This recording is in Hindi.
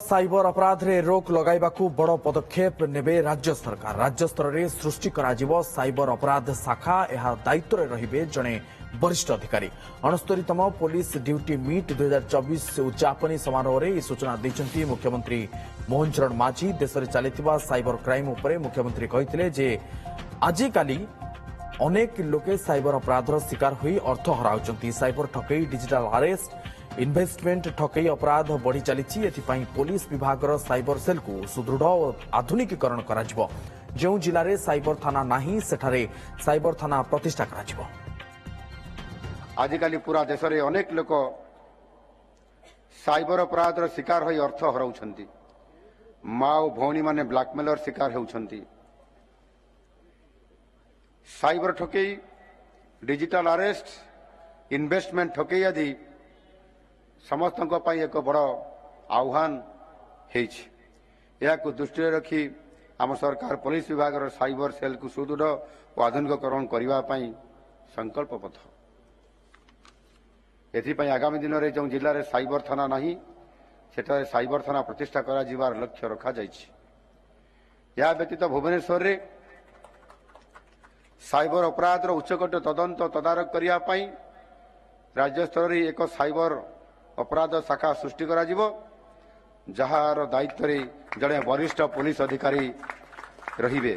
साइबर अपराध रे रोक लगाइबाकू बड़ पदक्षेप नेबे राज्य सरकार। राज्य स्तर में सृष्टि कराजिबो साइबर अपराध शाखा। यह दायित्व रे रहिबे जणे वरिष्ठ अधिकारी। 69तम पुलिस ड्यूटी मीट 2024 उद्यापनी समारोह में सूचना दैछंती मुख्यमंत्री मोहन चरण माझी। देश में चलिथिबा साइबर क्राइम उपरे मुख्यमंत्री कहिथिले जे आजिकाली अनेक लोके साइबर अपराधर शिकार होई अर्थ हराउछंती। साइबर ठकई, डिजिटल अरेस्ट, इन्वेस्टमेंट ठकई अपराध बढ़ी चली। एथिपाई पुलिस विभाग साइबर सेल को सुदृढ़ और आधुनिकीकरण कराजिबो। जो जिले में साइबर थाना नहीं सेठारे साइबर थाना प्रतिष्ठा कराजिबो। आजिकाली पूरा देश में अनेक लोक साइबर अपराधर शिकार होई अर्थ हराउछंती। माँ और भौणी माने ब्लैकमेलर शिकार होउछंती। साइबर ठकई, डिजिटल अरेस्ट, इन्वेस्टमेंट ठकई आदि समस्त एक बड़ आह्वान को दृष्टि रखी आम सरकार पुलिस विभाग साइबर सेल को सुदृढ़ और आधुनिकीकरण करने संकल्पबद्ध। एथिपाई आगामी दिन में जो जिले में साइबर थाना नहीं सेठारे साइबर थाना प्रतिष्ठा कर लक्ष्य रखा या व्यतीत भुवनेश्वर रे साइबर अपराधर उच्चकोट तदंत तदारक करने राज्य स्तर में एक साइबर अपराध शाखा सृष्टि करा जिवो, जार दायित्व रे जड़े वरिष्ठ पुलिस अधिकारी रहिबे।